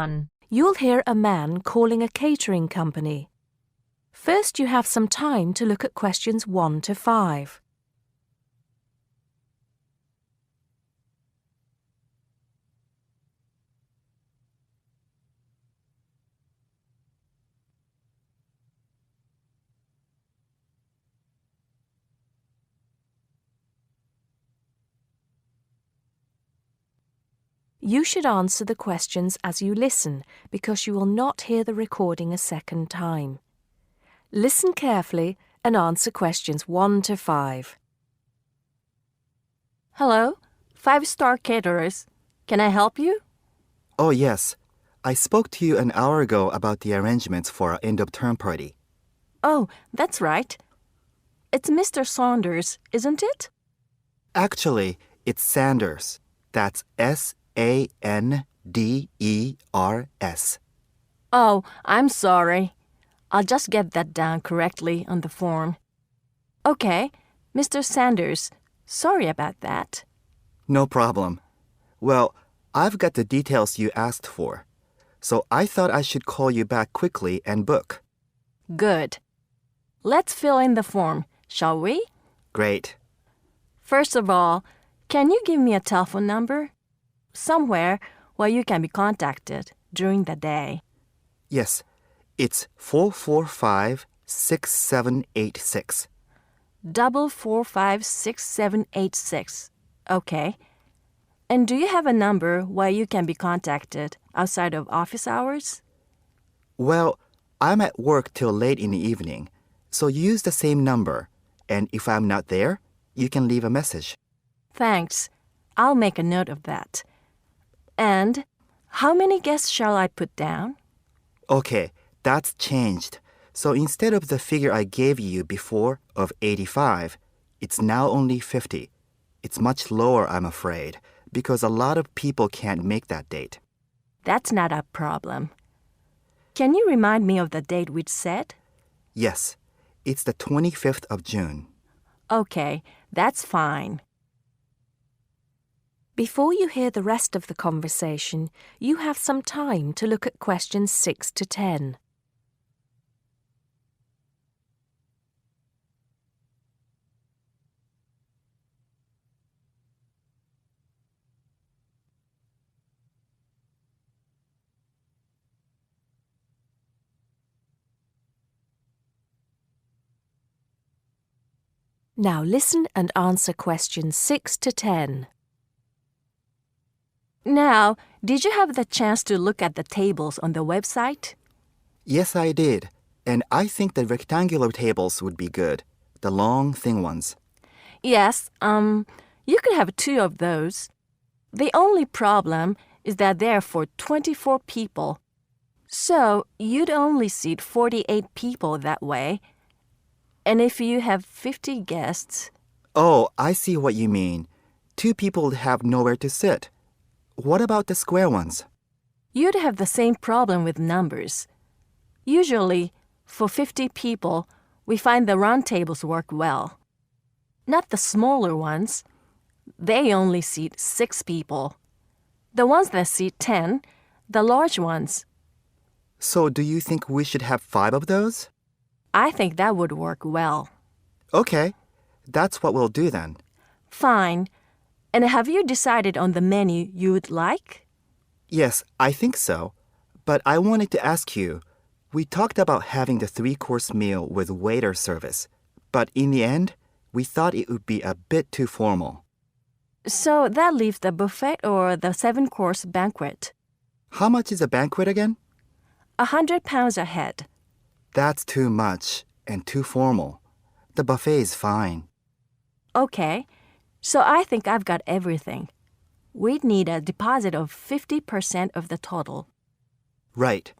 1. You'll hear a man calling a catering company. First, you have some time to look at questions 1 to 5. You should answer the questions as you listen because you will not hear the recording a second time. Listen carefully and answer questions 1 to 5. Hello, 5-star caterers. Can I help you? Oh, yes. I spoke to you an hour ago about the arrangements for our end-of-term party. Oh, that's right. It's Mr. Saunders, isn't it? Actually, it's Sanders. That's Sanders. Oh, I'm sorry. I'll just get that down correctly on the form. Okay, Mr. Sanders, sorry about that. No problem. Well, I've got the details you asked for, so I thought I should call you back quickly and book. Good. Let's fill in the form, shall we? Great. First of all, can you give me a telephone number? Somewhere where you can be contacted during the day. Yes, it's 445-6786. 445-6786. Okay. And do you have a number where you can be contacted outside of office hours? Well, I'm at work till late in the evening, so use the same number, and if I'm not there, you can leave a message. Thanks. I'll make a note of that. And how many guests shall I put down? Okay, that's changed. So instead of the figure I gave you before of 85, it's now only 50. It's much lower, I'm afraid, because a lot of people can't make that date. That's not a problem. Can you remind me of the date we'd set? Yes, it's the 25th of June. Okay, that's fine. Before you hear the rest of the conversation, you have some time to look at questions 6 to 10. Now listen and answer questions 6 to 10. Now, did you have the chance to look at the tables on the website? Yes, I did. And I think the rectangular tables would be good. The long, thin ones. Yes, you could have 2 of those. The only problem is that they're for 24 people. So you'd only seat 48 people that way. And if you have 50 guests... Oh, I see what you mean. 2 people would have nowhere to sit. What about the square ones? You'd have the same problem with numbers. Usually, for 50 people, we find the round tables work well. Not the smaller ones. They only seat 6 people. The ones that seat 10, the large ones. So do you think we should have 5 of those? I think that would work well. Okay, that's what we'll do then. Fine. And have you decided on the menu you would like? Yes, I think so. But I wanted to ask you, we talked about having the 3-course meal with waiter service, but in the end, we thought it would be a bit too formal. So that leaves the buffet or the 7-course banquet. How much is a banquet again? £100 a head. That's too much and too formal. The buffet is fine. Okay, so I think I've got everything. We'd need a deposit of 50% of the total. Right.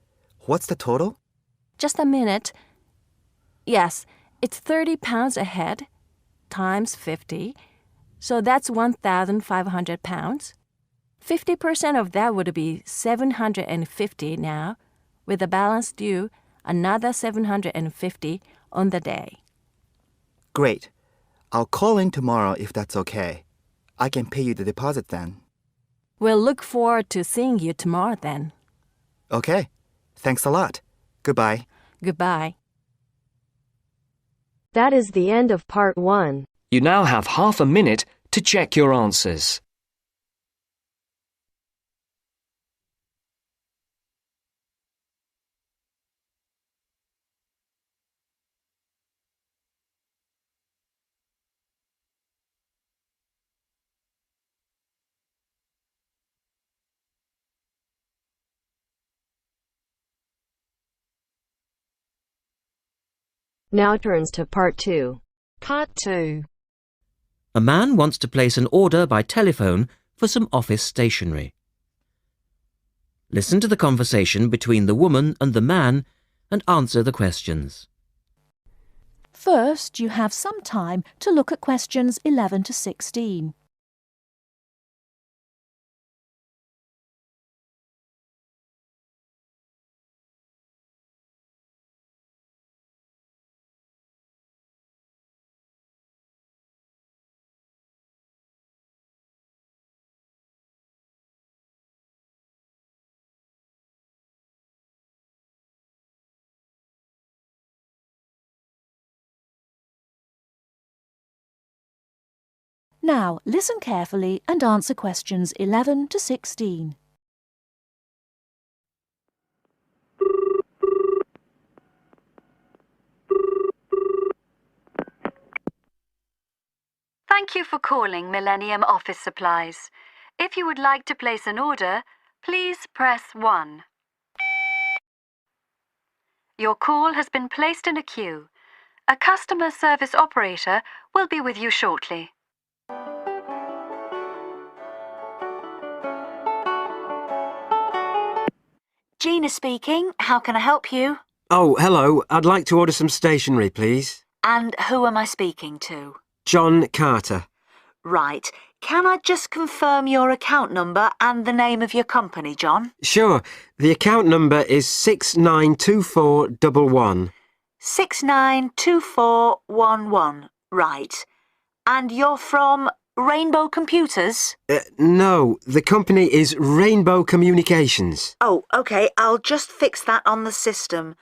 What's the total? Just a minute. Yes, it's £30 a head times 50, so that's £1,500. 50% of that would be $750 now, with the balance due another $750 on the day. Great. I'll call in tomorrow if that's okay. I can pay you the deposit then. We'll look forward to seeing you tomorrow then. Okay. Thanks a lot. Goodbye. Goodbye. That is the end of part 1. You now have half a minute to check your answers. Now turns to part 2. Part 2. A man wants to place an order by telephone for some office stationery. Listen to the conversation between the woman and the man and answer the questions. First, you have some time to look at questions 11 to 16. Now, listen carefully and answer questions 11 to 16. Thank you for calling Millennium Office Supplies. If you would like to place an order, please press 1. Your call has been placed in a queue. A customer service operator will be with you shortly. Gina speaking. How can I help you? Oh, hello. I'd like to order some stationery, please. And who am I speaking to? John Carter. Right. Can I just confirm your account number and the name of your company, John? Sure. The account number is 692411. 692411. Right. And you're from Rainbow Computers? No, the company is Rainbow Communications. Oh, OK. I'll just fix that on the system.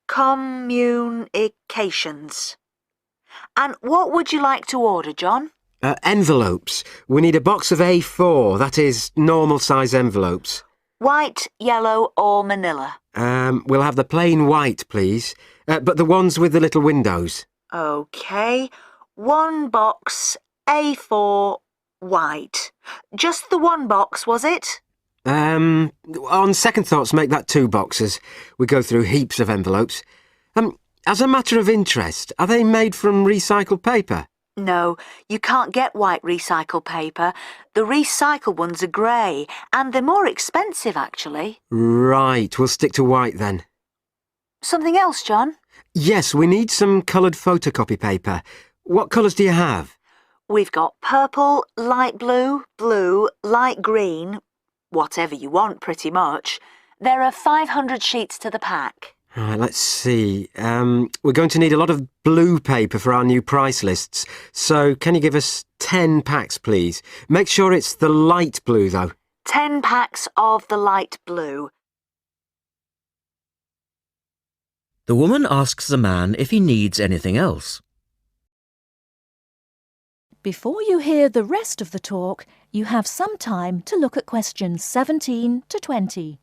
Communications. And what would you like to order, John? Envelopes. We need a box of A4, that is, normal size envelopes. White, yellow or manila? We'll have the plain white, please. But the ones with the little windows. OK. One box, A4, white. Just the one box, was it? On second thoughts, make that 2 boxes. We go through heaps of envelopes. As a matter of interest, are they made from recycled paper? No, you can't get white recycled paper. The recycled ones are grey, and they're more expensive, actually. Right, we'll stick to white then. Something else, John? Yes, we need some coloured photocopy paper. What colours do you have? We've got purple, light blue, blue, light green, whatever you want, pretty much. There are 500 sheets to the pack. Right, let's see. We're going to need a lot of blue paper for our new price lists. So can you give us 10 packs, please? Make sure it's the light blue, though. 10 packs of the light blue. The woman asks the man if he needs anything else. Before you hear the rest of the talk, you have some time to look at questions 17 to 20.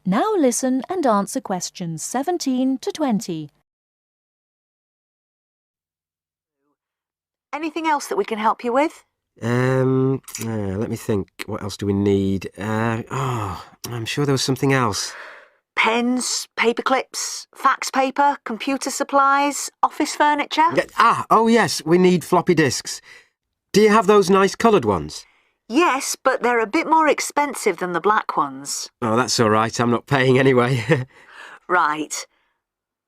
Now listen and answer questions 17 to 20. Anything else that we can help you with? Let me think. What else do we need? I'm sure there was something else. Pens, paper clips, fax paper, computer supplies, office furniture? Oh yes, we need floppy disks. Do you have those nice coloured ones? Yes, but they're a bit more expensive than the black ones. Oh, that's all right. I'm not paying anyway. Right.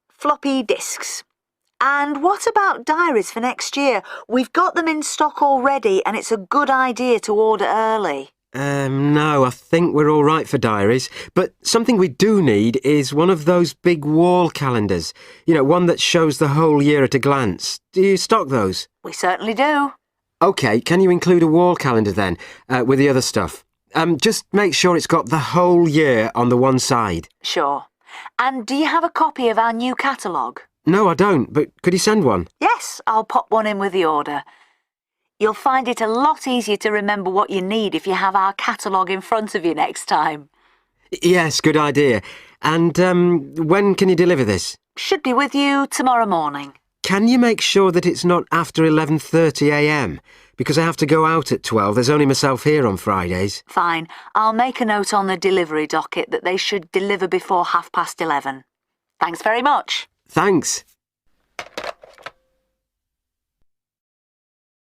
Floppy disks. And what about diaries for next year? We've got them in stock already and it's a good idea to order early. No, I think we're all right for diaries. But something we do need is one of those big wall calendars. You know, one that shows the whole year at a glance. Do you stock those? We certainly do. OK, can you include a wall calendar then, with the other stuff? Just make sure it's got the whole year on the one side. Sure. And do you have a copy of our new catalogue? No, I don't, but could you send one? Yes, I'll pop one in with the order. You'll find it a lot easier to remember what you need if you have our catalogue in front of you next time. Yes, good idea. And when can you deliver this? Should be with you tomorrow morning. Can you make sure that it's not after 11:30 a.m? Because I have to go out at 12. There's only myself here on Fridays. Fine. I'll make a note on the delivery docket that they should deliver before 11:30. Thanks very much. Thanks.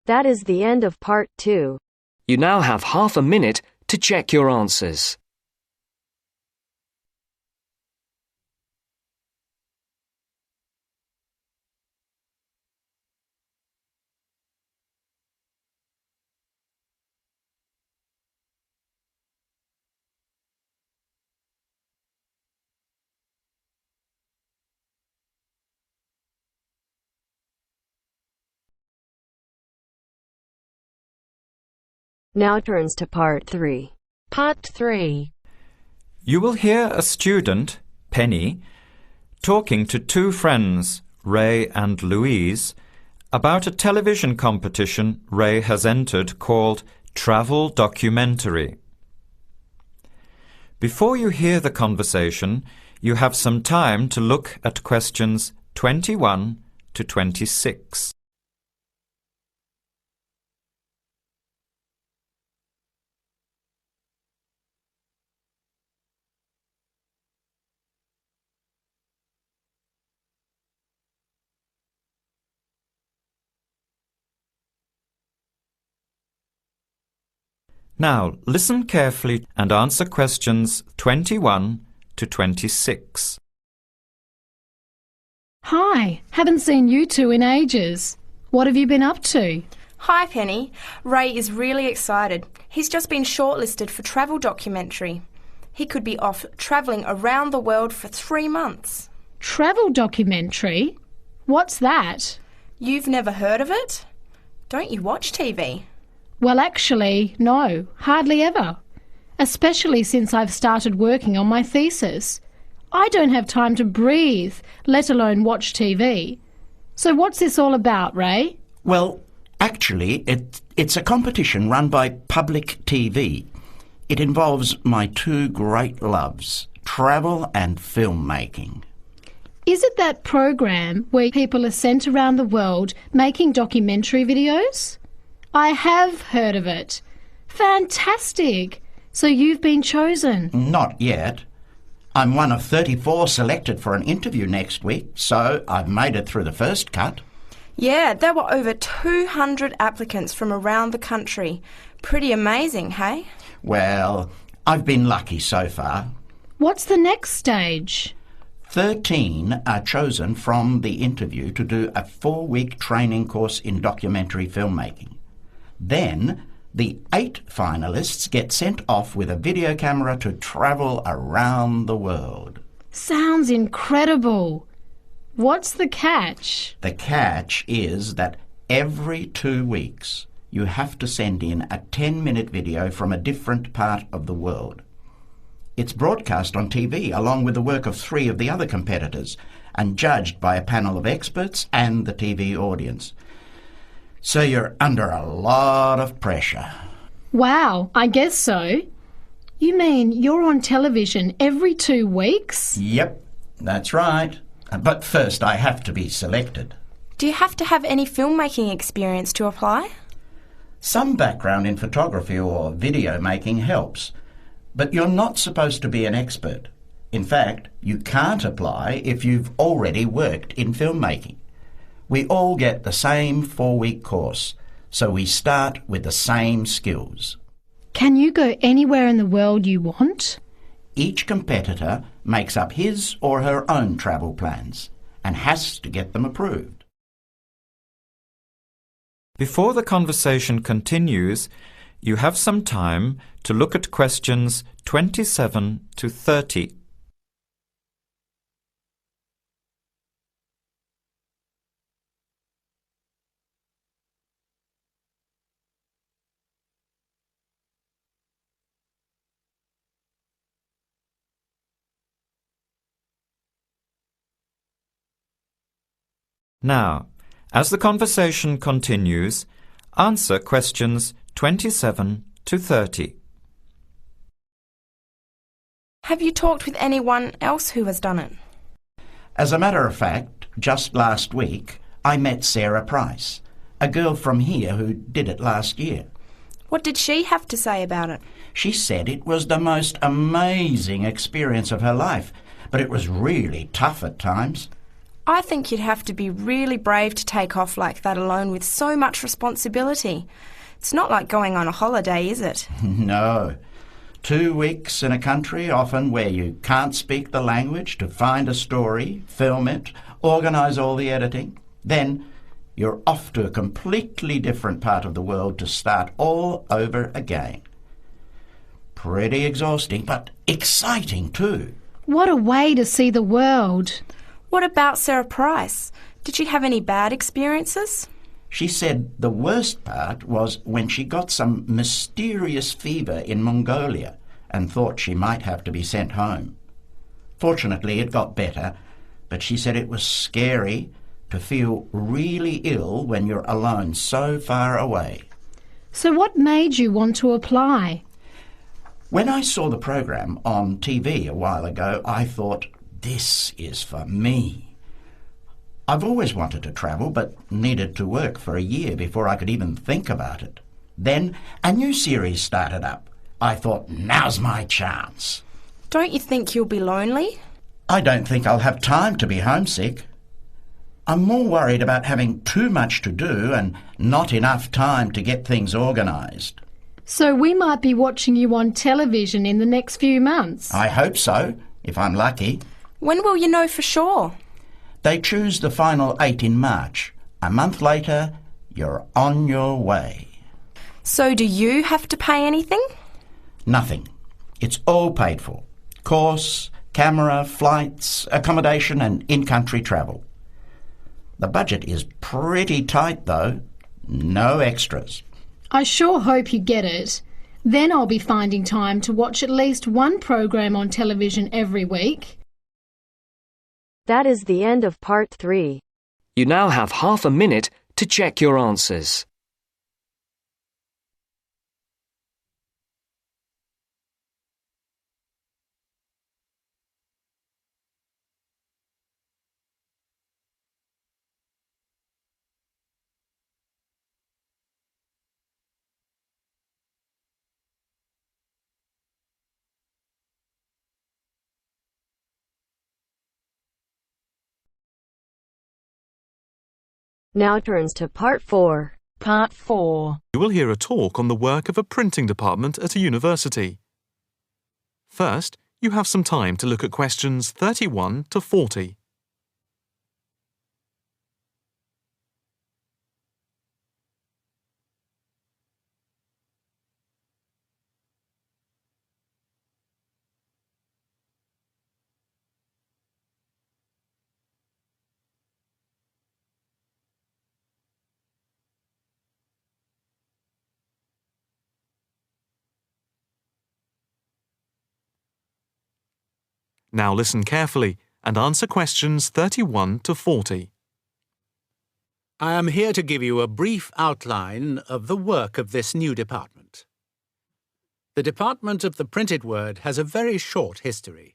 That is the end of part 2. You now have half a minute to check your answers. Now turns to part 3. Part 3. You will hear a student, Penny, talking to two friends, Ray and Louise, about a television competition Ray has entered called Travel Documentary. Before you hear the conversation, you have some time to look at questions 21 to 26. Now, listen carefully and answer questions 21 to 26. Hi, haven't seen you two in ages. What have you been up to? Hi, Penny. Ray is really excited. He's just been shortlisted for Travel Documentary. He could be off travelling around the world for 3 months. Travel Documentary? What's that? You've never heard of it? Don't you watch TV? Well, actually, no, hardly ever. Especially since I've started working on my thesis. I don't have time to breathe, let alone watch TV. So what's this all about, Ray? Well, actually, it's a competition run by public TV. It involves my two great loves, travel and filmmaking. Is it that program where people are sent around the world making documentary videos? I have heard of it. Fantastic! So you've been chosen? Not yet. I'm one of 34 selected for an interview next week, so I've made it through the first cut. Yeah, there were over 200 applicants from around the country. Pretty amazing, hey? Well, I've been lucky so far. What's the next stage? 13 are chosen from the interview to do a 4-week training course in documentary filmmaking. Then, the 8 finalists get sent off with a video camera to travel around the world. Sounds incredible. What's the catch? The catch is that every 2 weeks you have to send in a 10-minute video from a different part of the world. It's broadcast on TV along with the work of 3 of the other competitors and judged by a panel of experts and the TV audience. So you're under a lot of pressure. Wow, I guess so. You mean you're on television every 2 weeks? Yep, that's right. But first I have to be selected. Do you have to have any filmmaking experience to apply? Some background in photography or video making helps, but you're not supposed to be an expert. In fact, you can't apply if you've already worked in filmmaking. We all get the same 4-week course, so we start with the same skills. Can you go anywhere in the world you want? Each competitor makes up his or her own travel plans, and has to get them approved. Before the conversation continues, you have some time to look at questions 27 to 30. Now, as the conversation continues, answer questions 27 to 30. Have you talked with anyone else who has done it? As a matter of fact, just last week, I met Sarah Price, a girl from here who did it last year. What did she have to say about it? She said it was the most amazing experience of her life, but it was really tough at times. I think you'd have to be really brave to take off like that alone with so much responsibility. It's not like going on a holiday, is it? No. 2 weeks in a country, often where you can't speak the language, to find a story, film it, organise all the editing. Then you're off to a completely different part of the world to start all over again. Pretty exhausting, but exciting too. What a way to see the world. What about Sarah Price? Did she have any bad experiences? She said the worst part was when she got some mysterious fever in Mongolia and thought she might have to be sent home. Fortunately, it got better, but she said it was scary to feel really ill when you're alone so far away. So what made you want to apply? When I saw the program on TV a while ago, I thought, this is for me. I've always wanted to travel, but needed to work for a year before I could even think about it. Then a new series started up. I thought, now's my chance. Don't you think you'll be lonely? I don't think I'll have time to be homesick. I'm more worried about having too much to do and not enough time to get things organised. So we might be watching you on television in the next few months. I hope so, if I'm lucky. When will you know for sure? They choose the final 8 in March. A month later, you're on your way. So do you have to pay anything? Nothing. It's all paid for. Course, camera, flights, accommodation and in-country travel. The budget is pretty tight though. No extras. I sure hope you get it. Then I'll be finding time to watch at least one program on television every week. That is the end of part 3. You now have half a minute to check your answers. Now turns to part 4. Part 4. You will hear a talk on the work of a printing department at a university. First, you have some time to look at questions 31 to 40. Now listen carefully and answer questions 31 to 40. I am here to give you a brief outline of the work of this new department. The Department of the Printed Word has a very short history,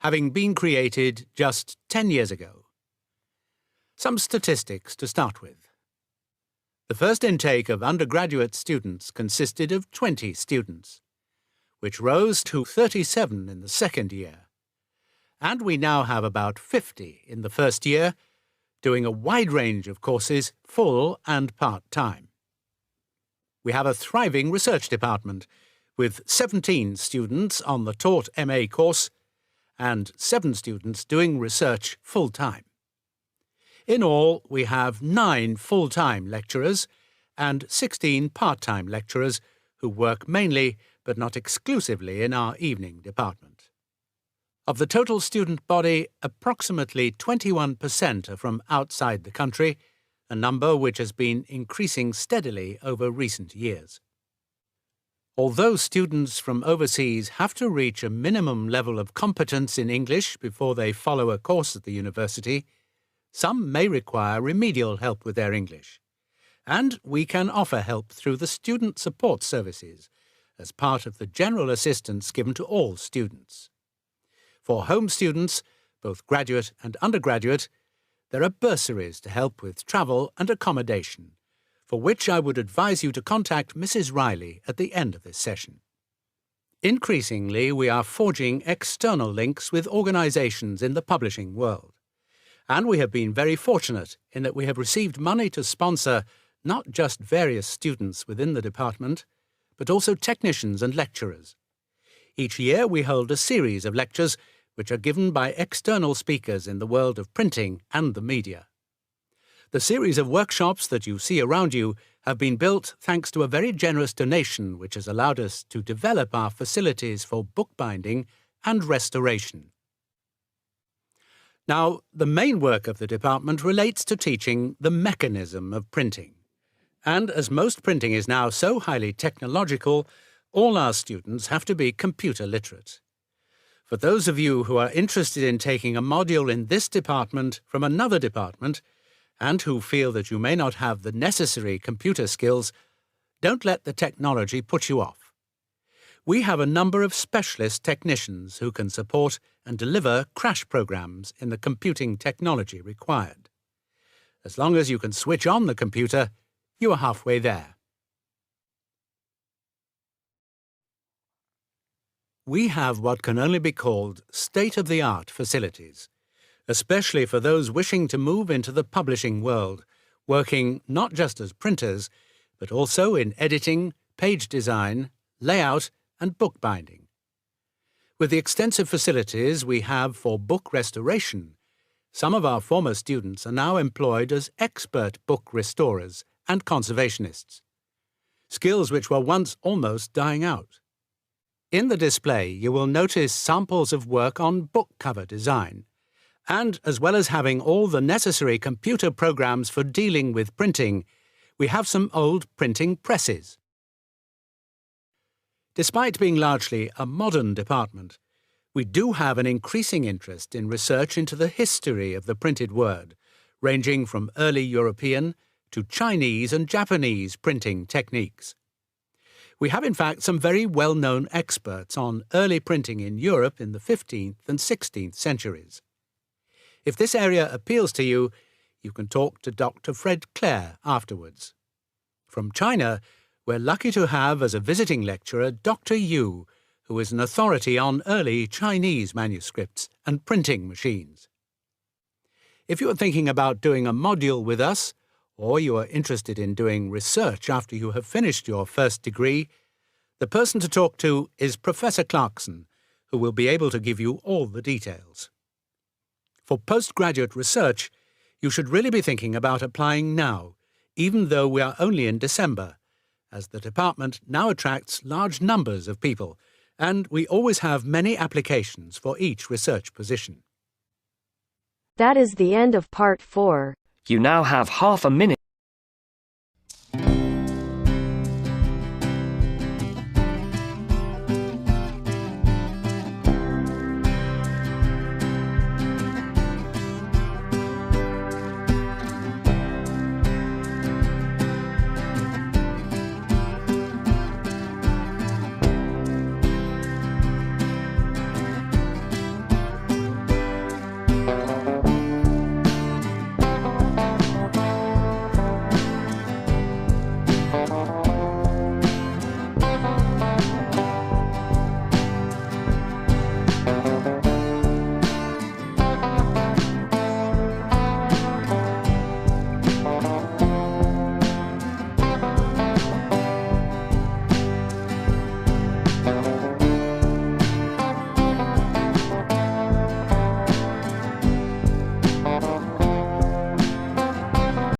having been created just 10 years ago. Some statistics to start with. The first intake of undergraduate students consisted of 20 students, which rose to 37 in the second year. And we now have about 50 in the first year, doing a wide range of courses, full and part-time. We have a thriving research department, with 17 students on the taught MA course and 7 students doing research full-time. In all, we have 9 full-time lecturers and 16 part-time lecturers who work mainly but not exclusively in our evening department. Of the total student body, approximately 21% are from outside the country, a number which has been increasing steadily over recent years. Although students from overseas have to reach a minimum level of competence in English before they follow a course at the university, some may require remedial help with their English, and we can offer help through the Student Support Services as part of the general assistance given to all students. For home students, both graduate and undergraduate, there are bursaries to help with travel and accommodation, for which I would advise you to contact Mrs. Riley at the end of this session. Increasingly, we are forging external links with organisations in the publishing world, and we have been very fortunate in that we have received money to sponsor not just various students within the department, but also technicians and lecturers. Each year we hold a series of lectures which are given by external speakers in the world of printing and the media. The series of workshops that you see around you have been built thanks to a very generous donation which has allowed us to develop our facilities for bookbinding and restoration. Now, the main work of the department relates to teaching the mechanism of printing. And as most printing is now so highly technological, all our students have to be computer literate. For those of you who are interested in taking a module in this department from another department, and who feel that you may not have the necessary computer skills, don't let the technology put you off. We have a number of specialist technicians who can support and deliver crash programs in the computing technology required. As long as you can switch on the computer, you are halfway there. We have what can only be called state-of-the-art facilities, especially for those wishing to move into the publishing world, working not just as printers, but also in editing, page design, layout, and bookbinding. With the extensive facilities we have for book restoration, some of our former students are now employed as expert book restorers and conservationists, skills which were once almost dying out. In the display, you will notice samples of work on book cover design, and as well as having all the necessary computer programs for dealing with printing, we have some old printing presses. Despite being largely a modern department, we do have an increasing interest in research into the history of the printed word, ranging from early European to Chinese and Japanese printing techniques. We have in fact some very well-known experts on early printing in Europe in the 15th and 16th centuries. If this area appeals to you, you can talk to Dr. Fred Clare afterwards. From China, we're lucky to have as a visiting lecturer Dr. Yu, who is an authority on early Chinese manuscripts and printing machines. If you are thinking about doing a module with us, or you are interested in doing research after you have finished your first degree, the person to talk to is Professor Clarkson, who will be able to give you all the details. For postgraduate research, you should really be thinking about applying now, even though we are only in December, as the department now attracts large numbers of people, and we always have many applications for each research position. That is the end of part 4. You now have half a minute